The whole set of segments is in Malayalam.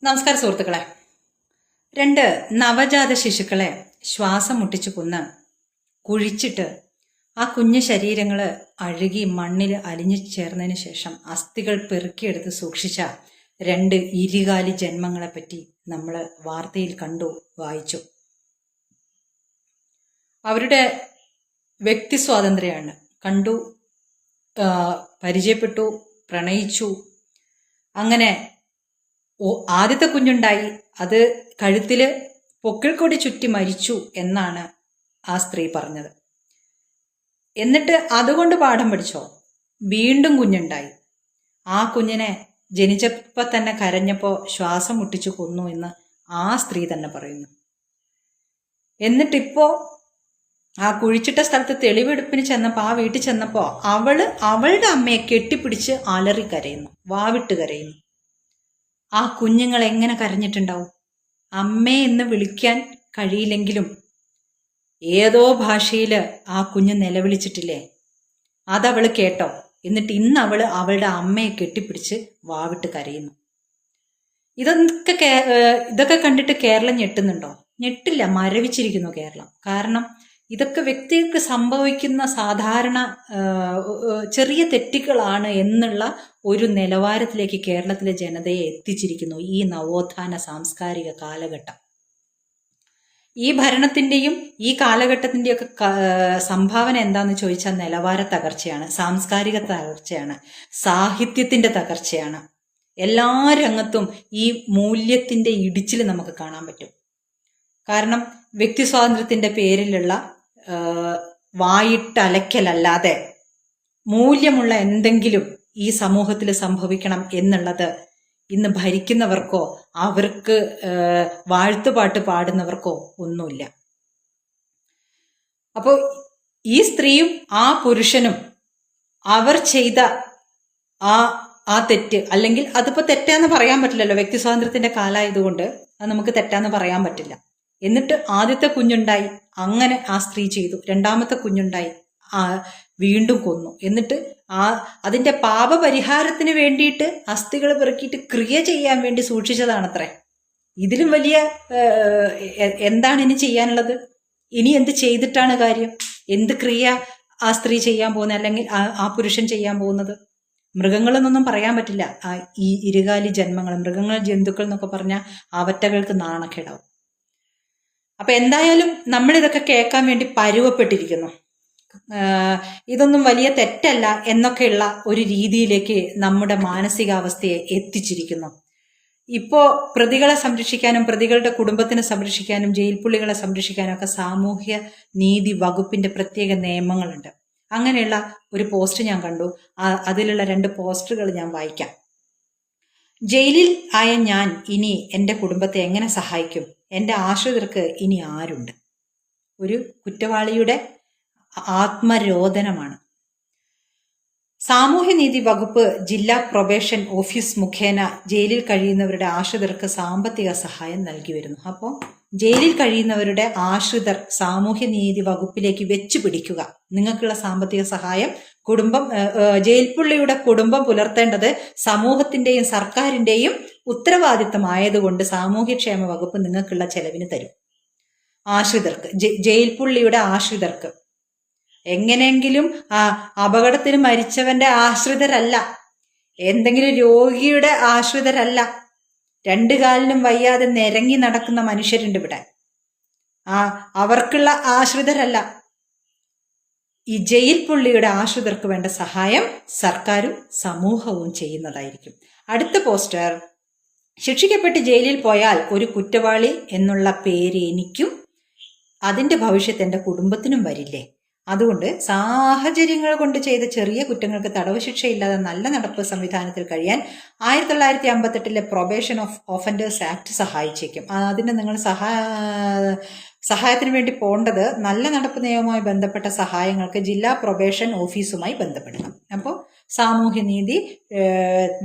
നമസ്കാരം സുഹൃത്തുക്കളെ. 2 നവജാത ശിശുക്കളെ ശ്വാസം മുട്ടിച്ചു കൊന്ന് കുഴിച്ചിട്ട് ആ കുഞ്ഞു ശരീരങ്ങൾ അഴുകി മണ്ണിൽ അലിഞ്ഞു ചേർന്നതിന് ശേഷം അസ്ഥികൾ പെറുക്കിയെടുത്ത് സൂക്ഷിച്ച 2 ഇരുകാലി ജന്മങ്ങളെപ്പറ്റി നമ്മൾ വാർത്തയിൽ കണ്ടു, വായിച്ചു. അവരുടെ വ്യക്തി സ്വാതന്ത്ര്യമാണ്. കണ്ടു, പരിചയപ്പെട്ടു, പ്രണയിച്ചു. അങ്ങനെ ആദ്യത്തെ കുഞ്ഞുണ്ടായി. അത് കഴുത്തില് പൊക്കിൾക്കൊടി ചുറ്റി മരിച്ചു എന്നാണ് ആ സ്ത്രീ പറഞ്ഞത്. എന്നിട്ട് അതുകൊണ്ട് പാഠം പഠിച്ചോ? വീണ്ടും കുഞ്ഞുണ്ടായി. ആ കുഞ്ഞിനെ ജനിച്ചപ്പോൾ തന്നെ കരഞ്ഞപ്പോൾ ശ്വാസം മുട്ടിച്ചു കൊന്നു എന്ന് ആ സ്ത്രീ തന്നെ പറയുന്നു. എന്നിട്ടിപ്പോ ആ കുഴിച്ചിട്ട സ്ഥലത്ത് തെളിവെടുപ്പിന് ചെന്നപ്പോൾ, ആ വീട്ടിൽ ചെന്നപ്പോൾ അവളുടെ അമ്മയെ കെട്ടിപ്പിടിച്ച് അലറി കരയുന്നു, വാവിട്ട് കരയുന്നു. ആ കുഞ്ഞുങ്ങൾ എങ്ങനെ കരഞ്ഞിട്ടുണ്ടാവും? അമ്മേ എന്ന് വിളിക്കാൻ കഴിയില്ലെങ്കിലും ഏതോ ഭാഷയിൽ ആ കുഞ്ഞ് നിലവിളിച്ചിട്ടില്ലേ? അതവള് കേട്ടോ? എന്നിട്ട് ഇന്ന് അവളുടെ അമ്മയെ കെട്ടിപ്പിടിച്ച് വാവിട്ട് കരയുന്നു. ഇതൊക്കെ കണ്ടിട്ട് കേരളം ഞെട്ടുന്നുണ്ടോ? ഞെട്ടില്ല, മരവിച്ചിരിക്കുന്നു കേരളം. കാരണം ഇതൊക്കെ വ്യക്തികൾക്ക് സംഭവിക്കുന്ന സാധാരണ ചെറിയ തെറ്റുകളാണ് എന്നുള്ള ഒരു നിലവാരത്തിലേക്ക് കേരളത്തിലെ ജനതയെ എത്തിച്ചിരിക്കുന്നു ഈ നവോത്ഥാന സാംസ്കാരിക കാലഘട്ടം. ഈ ഭരണത്തിന്റെയും ഈ കാലഘട്ടത്തിന്റെയൊക്കെ സംഭാവന എന്താന്ന് ചോദിച്ചാൽ നിലവാര തകർച്ചയാണ്, സാംസ്കാരിക തകർച്ചയാണ്, സാഹിത്യത്തിന്റെ തകർച്ചയാണ്. എല്ലാ രംഗത്തും ഈ മൂല്യത്തിന്റെ ഇടിച്ചിൽ നമുക്ക് കാണാൻ പറ്റും. കാരണം വ്യക്തി സ്വാതന്ത്ര്യത്തിന്റെ പേരിലുള്ള വായിട്ടലക്കലല്ലാതെ മൂല്യമുള്ള എന്തെങ്കിലും ഈ സമൂഹത്തിൽ സംഭവിക്കണം എന്നുള്ളത് ഇന്ന് ഭരിക്കുന്നവർക്കോ അവർക്ക് വാഴ്ത്തുപാട്ട് പാടുന്നവർക്കോ ഒന്നുമില്ല. അപ്പോൾ ഈ സ്ത്രീയും ആ പുരുഷനും അവർ ചെയ്ത ആ തെറ്റ്, അല്ലെങ്കിൽ അതിപ്പോ തെറ്റാന്ന് പറയാൻ പറ്റില്ലല്ലോ, വ്യക്തി സ്വാതന്ത്ര്യത്തിന്റെ കാലമായതുകൊണ്ട് അത് നമുക്ക് തെറ്റാന്ന് പറയാൻ പറ്റില്ല. എന്നിട്ട് ആദ്യത്തെ കുഞ്ഞുണ്ടായി, അങ്ങനെ ആ സ്ത്രീ ചെയ്തു. രണ്ടാമത്തെ കുഞ്ഞുണ്ടായി, വീണ്ടും കൊന്നു. എന്നിട്ട് അതിന്റെ പാപപരിഹാരത്തിന് വേണ്ടിയിട്ട് അസ്ഥികൾ പെറുക്കിയിട്ട് ക്രിയ ചെയ്യാൻ വേണ്ടി സൂക്ഷിച്ചതാണത്രേ. ഇതിലും വലിയ എന്താണ് ഇനി ചെയ്യാനുള്ളത്? ഇനി എന്ത് ചെയ്തിട്ടാണ് കാര്യം? എന്ത് ക്രിയ ആ സ്ത്രീ ചെയ്യാൻ പോകുന്നത്, അല്ലെങ്കിൽ ആ പുരുഷൻ ചെയ്യാൻ പോകുന്നത്? മൃഗങ്ങളെന്നൊന്നും പറയാൻ പറ്റില്ല. ഈ ഇരുകാലി ജന്മങ്ങൾ, മൃഗങ്ങൾ, ജന്തുക്കൾ എന്നൊക്കെ പറഞ്ഞാൽ അവറ്റകൾക്ക് നാണക്കേടാവും. അപ്പൊ എന്തായാലും നമ്മൾ ഇതൊക്കെ കേൾക്കാൻ വേണ്ടി പരുവപ്പെട്ടിരിക്കുന്നു. ഇതൊന്നും വലിയ തെറ്റല്ല എന്നൊക്കെയുള്ള ഒരു രീതിയിലേക്ക് നമ്മുടെ മാനസികാവസ്ഥയെ എത്തിച്ചിരിക്കുന്നു. ഇപ്പോ പ്രതികളെ സംരക്ഷിക്കാനും പ്രതികളുടെ കുടുംബത്തിനെ സംരക്ഷിക്കാനും ജയിൽ പുള്ളികളെ സംരക്ഷിക്കാനും ഒക്കെ സാമൂഹ്യ നീതി വകുപ്പിന്റെ പ്രത്യേക നിയമങ്ങളുണ്ട്. അങ്ങനെയുള്ള ഒരു പോസ്റ്റ് ഞാൻ കണ്ടു. അതിലുള്ള 2 പോസ്റ്ററുകൾ ഞാൻ വായിക്കാം. ജയിലിൽ ആയ ഞാൻ ഇനി എൻ്റെ കുടുംബത്തെ എങ്ങനെ സഹായിക്കും? എൻ്റെ ആശ്രിതർക്ക് ഇനി ആരുണ്ട്? ഒരു കുറ്റവാളിയുടെ ആത്മരോദനമാണ്. സാമൂഹ്യനീതി വകുപ്പ് ജില്ലാ പ്രൊബേഷൻ ഓഫീസ് മുഖേന ജയിലിൽ കഴിയുന്നവരുടെ ആശ്രിതർക്ക് സാമ്പത്തിക സഹായം നൽകി വരുന്നു. അപ്പോൾ ജയിലിൽ കഴിയുന്നവരുടെ ആശ്രിതർ സാമൂഹ്യനീതി വകുപ്പിലേക്ക് വെച്ചു പിടിക്കുക. നിങ്ങൾക്കുള്ള സാമ്പത്തിക സഹായം ജയിൽ പുള്ളിയുടെ കുടുംബം പുലർത്തേണ്ടത് സമൂഹത്തിന്റെയും സർക്കാരിന്റെയും ഉത്തരവാദിത്തമായതുകൊണ്ട് സാമൂഹ്യക്ഷേമ വകുപ്പ് നിങ്ങൾക്കുള്ള ചെലവിന് തരും. ആശ്രിതർക്ക്, ജയിൽ പുള്ളിയുടെ ആശ്രിതർക്ക്. എങ്ങനെയെങ്കിലും അപകടത്തിന് മരിച്ചവന്റെ ആശ്രിതരല്ല, എന്തെങ്കിലും രോഗിയുടെ ആശ്രിതരല്ല, 2 കാലിനും വയ്യാതെ നിരങ്ങി നടക്കുന്ന മനുഷ്യരുണ്ട് ഇവിടെ. അവർക്കുള്ള ആശ്രിതരല്ല. ഈ ജയിൽ പുള്ളിയുടെ ആശ്രിതർക്ക് വേണ്ട സഹായം സർക്കാരും സമൂഹവും ചെയ്യുന്നതായിരിക്കും. അടുത്ത പോസ്റ്റർ: ശിക്ഷിക്കപ്പെട്ട് ജയിലിൽ പോയാൽ ഒരു കുറ്റവാളി എന്നുള്ള പേര് എനിക്കും അതിന്റെ ഭവിഷ്യത്ത് എൻ്റെ കുടുംബത്തിനും വരില്ലേ? അതുകൊണ്ട് സാഹചര്യങ്ങൾ കൊണ്ട് ചെയ്ത ചെറിയ കുറ്റങ്ങൾക്ക് തടവ് ശിക്ഷയില്ലാതെ നല്ല നടപ്പ് സംവിധാനത്തിൽ കഴിയാൻ 1958 പ്രൊബേഷൻ ഓഫ് ഓഫൻഡേഴ്സ് ആക്ട് സഹായിച്ചേക്കും. അതിന് നിങ്ങൾ സഹായത്തിന് വേണ്ടി പോകേണ്ടത് നല്ല നടപ്പ് നിയമവുമായി ബന്ധപ്പെട്ട സഹായങ്ങൾക്ക് ജില്ലാ പ്രൊബേഷൻ ഓഫീസുമായി ബന്ധപ്പെടണം. അപ്പോൾ സാമൂഹ്യനീതി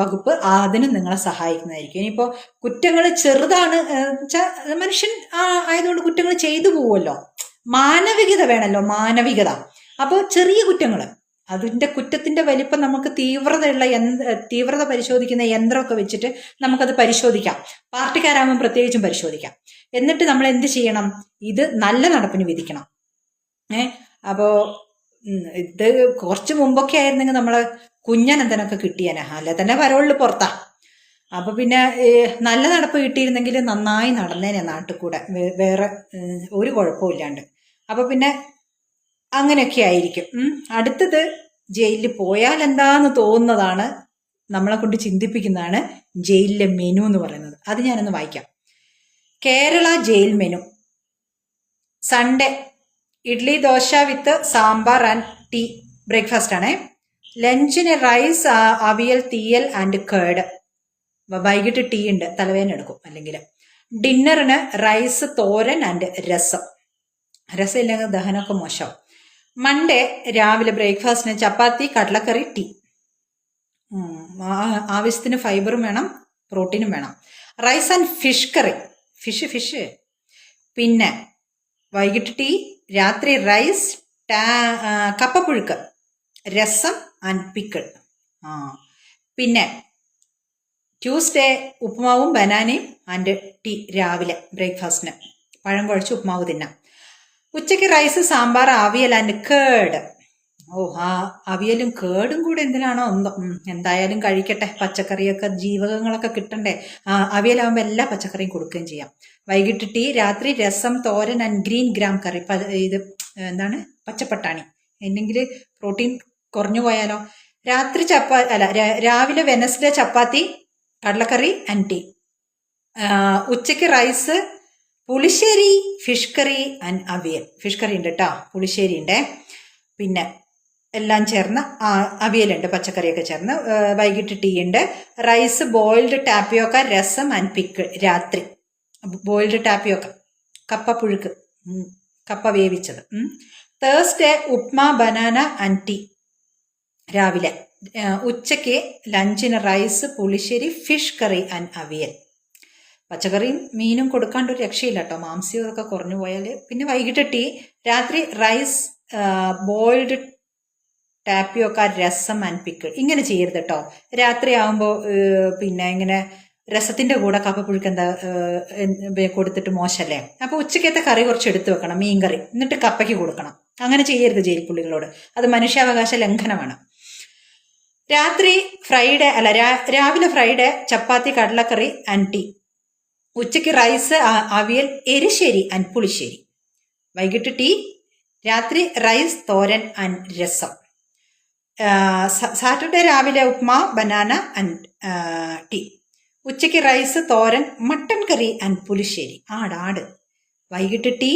വകുപ്പ് അതിനും നിങ്ങളെ സഹായിക്കുന്നതായിരിക്കും. ഇനിയിപ്പോൾ കുറ്റങ്ങൾ ചെറുതാണ് വെച്ചാൽ മനുഷ്യൻ ആയതുകൊണ്ട് കുറ്റങ്ങൾ ചെയ്തു പോവുമല്ലോ, മാനവികത വേണമല്ലോ, മാനവികത. അപ്പോൾ ചെറിയ കുറ്റങ്ങൾ, അതിൻ്റെ കുറ്റത്തിൻ്റെ വലിപ്പം നമുക്ക് തീവ്രത പരിശോധിക്കുന്ന യന്ത്രമൊക്കെ വെച്ചിട്ട് നമുക്കത് പരിശോധിക്കാം. പാർട്ടിക്കാരാകുമ്പോൾ പ്രത്യേകിച്ചും പരിശോധിക്കാം. എന്നിട്ട് നമ്മൾ എന്ത് ചെയ്യണം? ഇത് നല്ല നടപ്പിന് വിധിക്കണം. അപ്പോൾ ഇത് കുറച്ച് മുമ്പൊക്കെ ആയിരുന്നെങ്കിൽ നമ്മളെ കുഞ്ഞനന്തനൊക്കെ കിട്ടിയാനെ, അല്ല തന്നെ പരോളിൽ പുറത്താ. അപ്പൊ പിന്നെ നല്ല നടപ്പ് കിട്ടിയിരുന്നെങ്കിൽ നന്നായി നടന്നേനെ നാട്ടിൽ കൂടെ, വേറെ ഒരു കുഴപ്പമില്ലാണ്ട്. അപ്പൊ പിന്നെ അങ്ങനെയൊക്കെ ആയിരിക്കും. അടുത്തത് ജയിലിൽ പോയാൽ എന്താന്ന് തോന്നുന്നതാണ്, നമ്മളെ കൊണ്ട് ചിന്തിപ്പിക്കുന്നതാണ് ജയിലിലെ മെനു എന്ന് പറയുന്നത്. അത് ഞാനൊന്ന് വായിക്കാം. Kerala jail menu. Sunday idli dosa with sambar and tea, breakfast ആണ്. ലഞ്ചിന് rice, avial, theeyal and curd. വൈകിട്ട് ടീ ഉണ്ട്, തലവേദന എടുക്കും അല്ലെങ്കിൽ. ഡിന്നറിന് റൈസ്, തോരൻ ആൻഡ് രസം. രസം ഇല്ലെങ്കിൽ ദഹനമൊക്കെ മോശമാവും. മൺഡേ രാവിലെ ബ്രേക്ക്ഫാസ്റ്റിന് ചപ്പാത്തി, കടലക്കറി, ടീ. ആവശ്യത്തിന് ഫൈബറും വേണം, പ്രോട്ടീനും വേണം. Rice and fish curry, fish. പിന്നെ വൈകിട്ട് ടീ, രാത്രി റൈസ്, കപ്പപ്പുഴുക്ക്, രസം ആൻഡ് പിക്കിൾ. പിന്നെ ട്യൂസ്ഡേ ഉപ്പുമാവും ബനാനയും ആൻഡ് ടീ രാവിലെ ബ്രേക്ക്ഫാസ്റ്റിന്. പഴം കുഴച്ച് ഉപ്പുമാവ് തിന്നാം. ഉച്ചയ്ക്ക് rice, sambar, avial and curd. ആ അവിയലും കേർഡും കൂടെ എന്തിനാണോ എന്തോ, എന്തായാലും കഴിക്കട്ടെ. പച്ചക്കറിയൊക്കെ, ജീവകങ്ങളൊക്കെ കിട്ടണ്ടേ. അവിയലാവുമ്പോൾ എല്ലാ പച്ചക്കറിയും കൊടുക്കുകയും ചെയ്യാം. വൈകിട്ട് ടീ, രാത്രി രസം, തോരൻ ആൻഡ് ഗ്രീൻ ഗ്രാം കറി. ഇത് എന്താണ്, പച്ചപ്പട്ടാണി. അല്ലെങ്കിൽ പ്രോട്ടീൻ കുറഞ്ഞു പോയാലോ. രാവിലെ വെനസ്ഡേ ചപ്പാത്തി, കടലക്കറി ആൻഡ് ടീ. ഉച്ചയ്ക്ക് rice, pulissery, fish curry and avial. Fish curry ഉണ്ട് കേട്ടോ, പുളിശ്ശേരി ഉണ്ട്. പിന്നെ എല്ലാം ചേർന്ന് അവിയലുണ്ട്, പച്ചക്കറിയൊക്കെ ചേർന്ന്. വൈകിട്ട് ടീ ഉണ്ട്. Rice, boiled tapioca, rasam and pickle. രാത്രി ബോയിൽഡ് ടാപ്പിയോക്ക, കപ്പ പുഴുക്ക്, കപ്പ വേവിച്ചത്. Thursday upma, banana and tea രാവിലെ. ഉച്ചയ്ക്ക് ലഞ്ചിന് rice, pulissery, fish curry and avial. പച്ചക്കറിയും മീനും കൊടുക്കാണ്ട് ഒരു രക്ഷയില്ല കേട്ടോ, മാംസ്യമൊക്കെ കുറഞ്ഞു പോയാൽ. പിന്നെ വൈകിട്ട് ടീ. രാത്രി rice, boiled tapioca, rasam and pickle. ഇങ്ങനെ ചെയ്യരുത് കേട്ടോ. രാത്രി ആകുമ്പോൾ പിന്നെ ഇങ്ങനെ രസത്തിന്റെ കൂടെ കപ്പപ്പുഴുക്ക് എന്താ കൊടുത്തിട്ട് മോശമല്ലേ. അപ്പോൾ ഉച്ചക്കത്തെ കറി കുറച്ച് എടുത്തു വെക്കണം, മീൻ കറി, എന്നിട്ട് കപ്പയ്ക്ക് കൊടുക്കണം. അങ്ങനെ ചെയ്യരുത് ജയിൽ പുള്ളികളോട്, അത് മനുഷ്യാവകാശ ലംഘനമാണ്. രാവിലെ ഫ്രൈഡേ ചപ്പാത്തി, കടലക്കറി ആൻഡ് ടീ. ഉച്ചയ്ക്ക് റൈസ്, അവിയൽ, എരിശ്ശേരി ആൻഡ് പുളിശ്ശേരി. വൈകിട്ട് ടീ. രാത്രി rice, thoran and rasam. Saturday രാവിലെ ഉപ്മാ, ബനാന ആൻഡ് ടീ. ഉച്ചയ്ക്ക് rice, thoran, mutton curry and pulissery, ആട്. വൈകിട്ട് ടീ.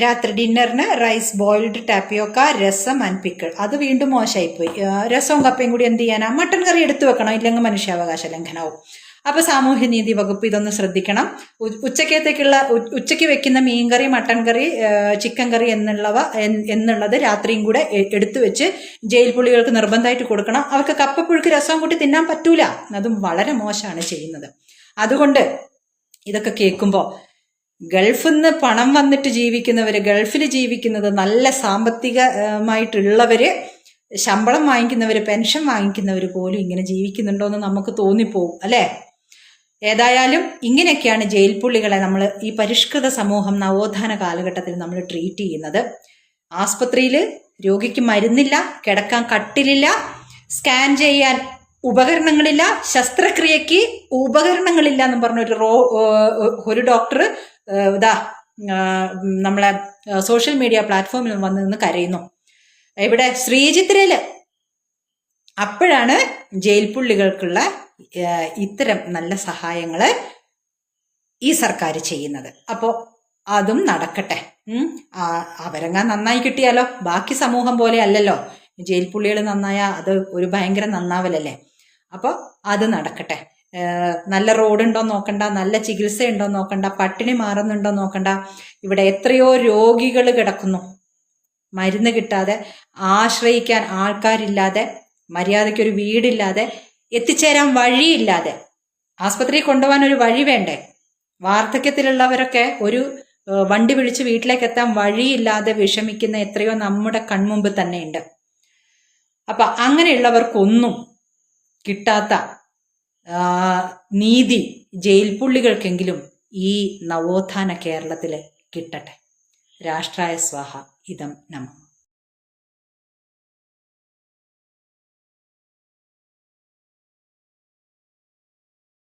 രാത്രി ഡിന്നറിന് rice, boiled tapioca, rasam and pickle. അത് വീണ്ടും മോശമായിപ്പോയി. രസവും കപ്പയും കൂടി എന്ത് ചെയ്യാനാ, മട്ടൻ കറി എടുത്തു വെക്കണം, ഇല്ലെങ്കിൽ മനുഷ്യാവകാശ ലംഘനവും. അപ്പൊ സാമൂഹ്യനീതി വകുപ്പ് ഇതൊന്ന് ശ്രദ്ധിക്കണം. ഉച്ചയ്ക്ക് വെക്കുന്ന മീൻകറി, മട്ടൻ കറി, ചിക്കൻ കറി എന്നുള്ളത് രാത്രിയും കൂടെ എടുത്തു വെച്ച് ജയിൽ പുള്ളികൾക്ക് നിർബന്ധമായിട്ട് കൊടുക്കണം. അവർക്ക് കപ്പപ്പുഴുക്ക് രസവും കൂട്ടി തിന്നാൻ പറ്റൂല, അതും വളരെ മോശമാണ് ചെയ്യുന്നത്. അതുകൊണ്ട് ഇതൊക്കെ കേൾക്കുമ്പോൾ ഗൾഫിൽ നിന്ന് പണം വന്നിട്ട് ജീവിക്കുന്നവര്, ഗൾഫിൽ ജീവിക്കുന്നത്, നല്ല സാമ്പത്തികമായിട്ടുള്ളവര്, ശമ്പളം വാങ്ങിക്കുന്നവര്, പെൻഷൻ വാങ്ങിക്കുന്നവര് പോലും ഇങ്ങനെ ജീവിക്കുന്നുണ്ടോ എന്ന് നമുക്ക് തോന്നിപ്പോവും അല്ലേ. ഏതായാലും ഇങ്ങനെയൊക്കെയാണ് ജയിൽ പുള്ളികളെ നമ്മൾ ഈ പരിഷ്കൃത സമൂഹം നവോത്ഥാന കാലഘട്ടത്തിൽ നമ്മൾ ട്രീറ്റ് ചെയ്യുന്നത്. ആസ്പത്രിയിൽ രോഗിക്ക് മരുന്നില്ല, കിടക്കാൻ കട്ടിലില്ല, സ്കാൻ ചെയ്യാൻ ഉപകരണങ്ങളില്ല, ശസ്ത്രക്രിയക്ക് ഉപകരണങ്ങളില്ല എന്ന് പറഞ്ഞ ഒരു ഡോക്ടർ നമ്മളെ സോഷ്യൽ മീഡിയ പ്ലാറ്റ്ഫോമിൽ വന്ന് നിന്ന് കരയുന്നു. ഇവിടെ ശ്രീചിത്രയില്. അപ്പോഴാണ് ജയിൽ പുള്ളികൾക്കുള്ള ഇത്തരം നല്ല സഹായങ്ങള് ഈ സർക്കാർ ചെയ്യുന്നത്. അപ്പോൾ അതും നടക്കട്ടെ. അവരങ്ങാൻ നന്നായി കിട്ടിയാലോ, ബാക്കി സമൂഹം പോലെ അല്ലല്ലോ. ജയിൽ പുള്ളികൾ നന്നായാൽ അത് ഒരു ഭയങ്കര നന്നാവലല്ലേ. അപ്പോൾ അത് നടക്കട്ടെ. നല്ല റോഡുണ്ടോ നോക്കണ്ട, നല്ല ചികിത്സ ഉണ്ടോ നോക്കണ്ട, പട്ടിണി മാറുന്നുണ്ടോ നോക്കണ്ട. ഇവിടെ എത്രയോ രോഗികൾ കിടക്കുന്നു, മരുന്ന് കിട്ടാതെ, ആശ്രയിക്കാൻ ആൾക്കാരില്ലാതെ, മര്യാദയ്ക്കൊരു വീടില്ലാതെ, എത്തിച്ചേരാൻ വഴിയില്ലാതെ. ആസ്പത്രിയിൽ കൊണ്ടുപോകാൻ ഒരു വഴി വേണ്ടേ. വാർദ്ധക്യത്തിലുള്ളവരൊക്കെ ഒരു വണ്ടി വിളിച്ച് വീട്ടിലേക്ക് എത്താൻ വഴിയില്ലാതെ വിഷമിക്കുന്ന എത്രയോ നമ്മുടെ കൺമുമ്പിൽ തന്നെയുണ്ട്. അപ്പൊ അങ്ങനെയുള്ളവർക്കൊന്നും കിട്ടാത്ത നീതി ജയിൽ പുള്ളികൾക്കെങ്കിലും ഈ നവോത്ഥാന കേരളത്തില് കിട്ടട്ടെ. രാഷ്ട്രായ സ്വാഹ ഇദം നമഃ.